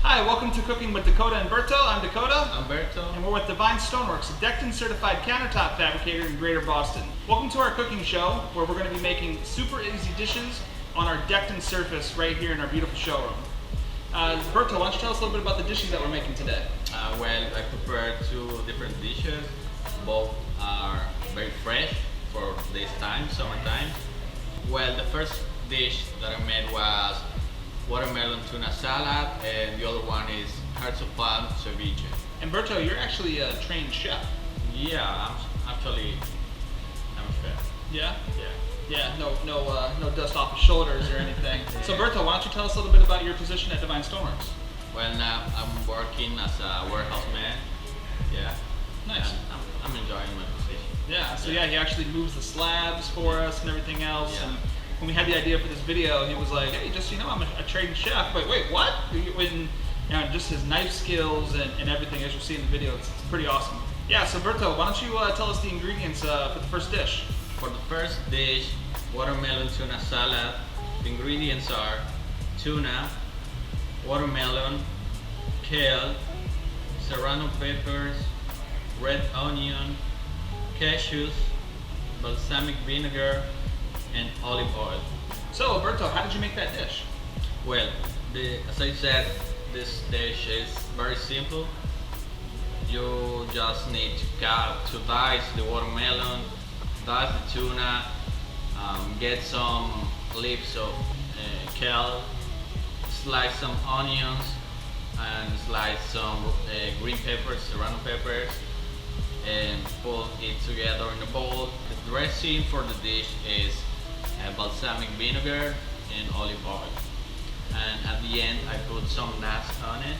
Hi, welcome to Cooking with Dakota and Berto. I'm Dakota. I'm Berto. And we're with Divine Stoneworks, a Dekton certified countertop fabricator in Greater Boston. Welcome to our cooking show, where we're going to be making super easy dishes on our Dekton surface right here in our beautiful showroom. Berto, why don't you tell us a little bit about the dishes that we're making today? Well, I prepared two different dishes. Both are very fresh for this time, summertime. Well, the first dish that I made was Watermelon Tuna Salad, and the other one is Hearts of Palm Ceviche. And Berto, you're actually a trained chef. Yeah, I'm a chef. Yeah? Yeah. Yeah, no dust off his shoulders or anything. So Berto, why don't you tell us a little bit about your position at Divine Stoneworks? Well, now I'm working as a warehouse man. Yeah. Nice. And I'm enjoying my position. Yeah, so yeah, he actually moves the slabs for us and everything else. Yeah. And when we had the idea for this video, he was like, hey, just so you know, I'm a trained chef. Wait, what? When, just his knife skills and everything, as you'll see in the video, it's pretty awesome. Yeah, so Berto, why don't you tell us the ingredients for the first dish? For the first dish, Watermelon Tuna Salad, the ingredients are tuna, watermelon, kale, serrano peppers, red onion, cashews, balsamic vinegar, and olive oil. So Berto, how did you make that dish? Well, as I said, this dish is very simple. You just need to dice the watermelon, dice the tuna, get some leaves of kale, slice some onions, and slice some green peppers, serrano peppers, and put it together in a bowl. The dressing for the dish is balsamic vinegar and olive oil. And at the end, I put some nuts on it,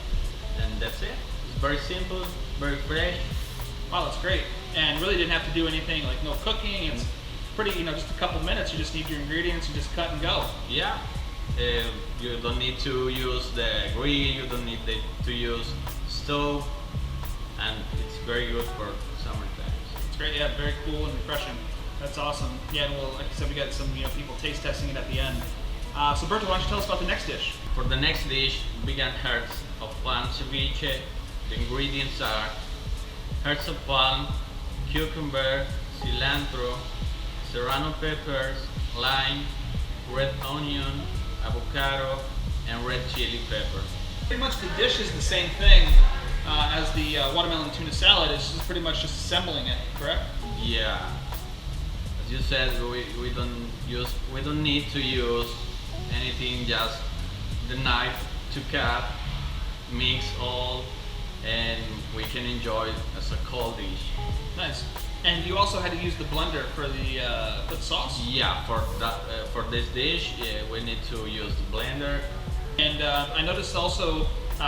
and that's it. It's very simple, very fresh. Wow, that's great. And really didn't have to do anything, like no cooking. It's pretty, just a couple minutes. You just need your ingredients, you just cut and go. Yeah. You don't need to use the grill, you don't need to use stove, and it's very good for summertime. It's great, yeah, very cool and refreshing. That's awesome. Yeah, and well, like I said, we got some people taste testing it at the end. So Berto, why don't you tell us about the next dish? For the next dish, vegan Hearts of Palm Ceviche. The ingredients are hearts of palm, cucumber, cilantro, serrano peppers, lime, red onion, avocado, and red chili pepper. Pretty much the dish is the same thing as the watermelon tuna salad. It's just pretty much just assembling it, correct? Yeah. As you said, we don't need to use anything, just the knife to cut, mix all, and we can enjoy it as a cold dish. Nice. And you also had to use the blender for the sauce? Yeah, for this dish, we need to use the blender. And I noticed also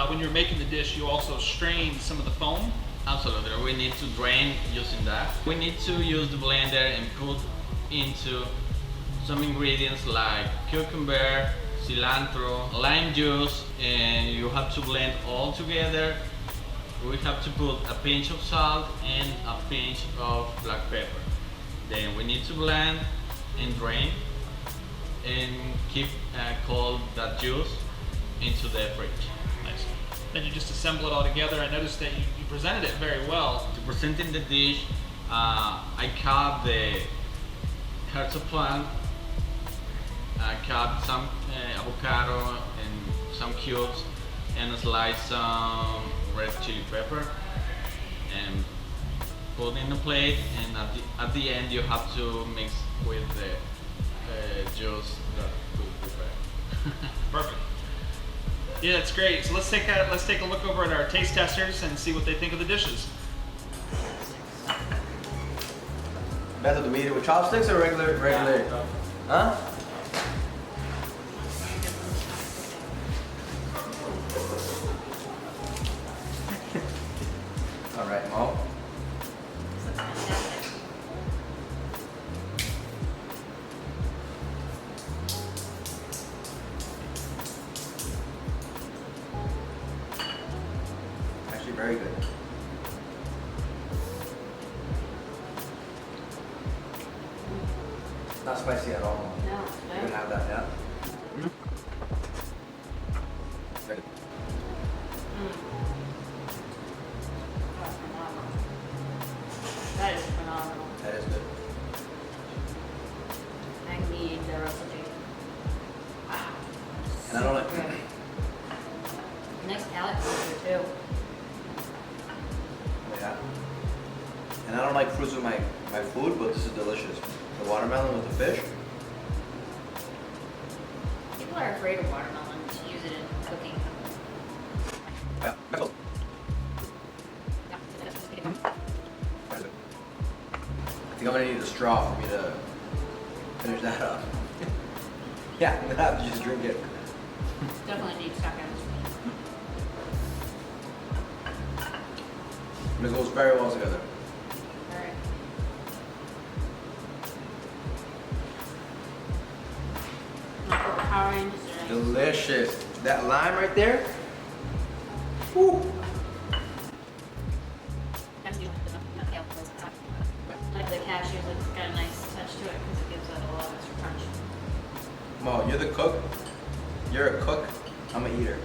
when you're making the dish, you also strained some of the foam. Absolutely, we need to drain using that. We need to use the blender and put into some ingredients like cucumber, cilantro, lime juice, and you have to blend all together. We have to put a pinch of salt and a pinch of black pepper. Then we need to blend and drain and keep cold that juice into the fridge. Nice. Then you just assemble it all together. I noticed that you presented it very well. To present in the dish, I cut the hearts of palm. I cut some avocado and some cubes, and slice some red chili pepper, and put in a plate. And at the end, you have to mix with the juice that we prepare. Perfect. Yeah, that's great. So let's take a look over at our taste testers and see what they think of the dishes. Better to eat it with chopsticks or regular? Huh? All right, Mo. Actually, very good. Not spicy at all. No, You can have that, yeah? Nice palate cleanser too. Yeah. And I don't like fruits with my food, but this is delicious. The watermelon with the fish. People are afraid of watermelon to use it in cooking. Yeah. I think I'm gonna need a straw for me to finish that up. Yeah, I'm gonna have to just drink it. Definitely need seconds. And it goes very well together. Alright. Not overpowering, just nice. Delicious. That lime right there. Woo. Like the cashews, it's got a nice touch to it because it gives it a little extra crunch. Mo, you're the cook. You're a cook. I'm an eater.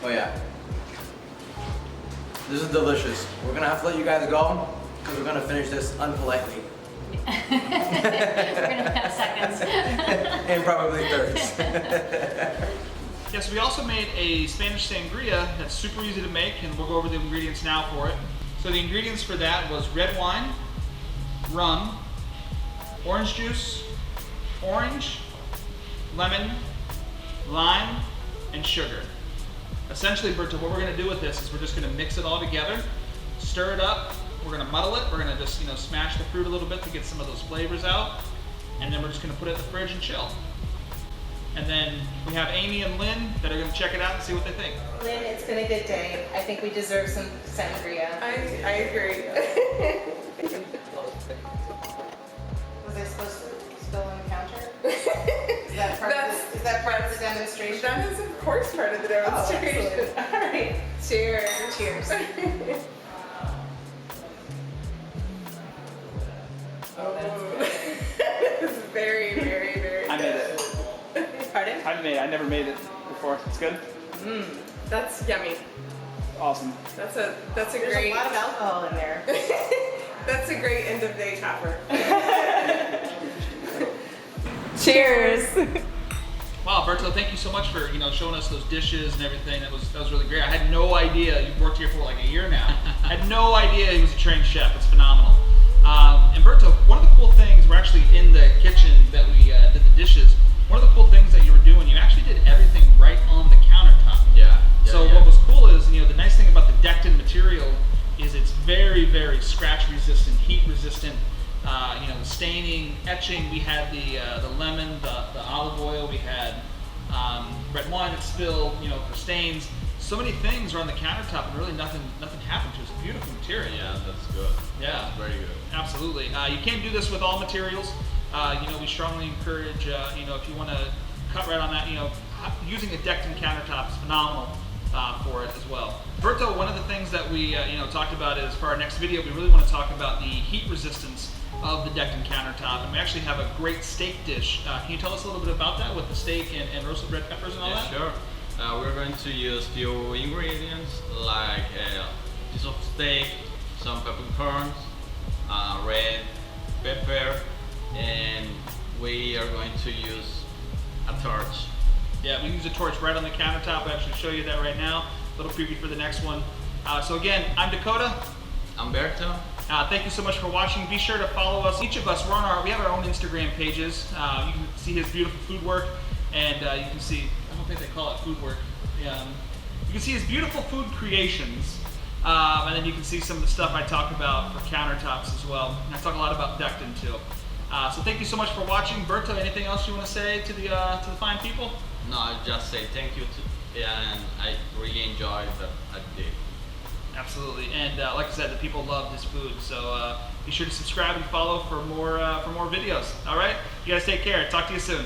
Oh yeah. This is delicious. We're gonna have to let you guys go because we're gonna finish this unpolitely. We're gonna have seconds. And probably thirds. Yes, we also made a Spanish Sangria that's super easy to make, and we'll go over the ingredients now for it. So the ingredients for that was red wine, rum, orange juice, orange, lemon, lime, and sugar. Essentially, Berto, what we're going to do with this is we're just going to mix it all together, stir it up, we're going to muddle it, we're going to just smash the fruit a little bit to get some of those flavors out, and then we're just going to put it in the fridge and chill. And then we have Amy and Lynn that are going to check it out and see what they think. Lynn, it's been a good day. I think we deserve some sangria. I agree. Was I supposed to spill on the counter? Is that part of the demonstration? That is of course part of the Oh, demonstration. excellent. All right. Cheers. Cheers. Oh, that's good. It's very, very, very I made good. it. Pardon? I never made it before. It's good. That's yummy. Awesome. That's a There's great a lot of alcohol in there. that's a great end of day topper. Cheers. Wow, Berto, thank you so much for showing us those dishes and everything. That was really great. I had no idea. You've worked here for like a year now. I had no idea he was a trained chef. It's phenomenal. And Berto, one of the cool things, we're actually in the kitchen that we did the dishes. One of the cool things that you were doing, you actually did everything right on the countertop. Yeah. So what was cool is, the nice thing about the Dekton material is it's very, very scratch resistant, heat resistant. The staining, etching. We had the lemon, the olive oil. We had red wine that spilled, for stains. So many things are on the countertop, and really nothing happened to it. It's a beautiful material. Yeah, that's good. Yeah. That's very good. Absolutely. You can't do this with all materials. We strongly encourage, if you want to cut right on that, using a Dekton countertop is phenomenal for it as well. Berto, one of the things that we talked about is for our next video, we really want to talk about the heat resistance of the Dekton countertop, and we actually have a great steak dish. Can you tell us a little bit about that with the steak and roasted red peppers and all that? Sure. We're going to use few ingredients like a piece of steak, some peppercorns, red pepper, and we are going to use a torch. Yeah, we use a torch right on the countertop. I'll actually show you that right now. A little preview for the next one. So again, I'm Dakota. I'm Berto. Thank you so much for watching. Be sure to follow us. Each of us, we have our own Instagram pages. You can see his beautiful food work, and you can see, I don't think they call it food work. You can see his beautiful food creations, and then you can see some of the stuff I talk about for countertops as well. And I talk a lot about Dekton too. So thank you so much for watching. Berto, anything else you want to say to the fine people? No, I just say thank you and I really enjoyed what I did. Absolutely, and like I said, the people loved his food, so be sure to subscribe and follow for more videos. All right, you guys take care. Talk to you soon.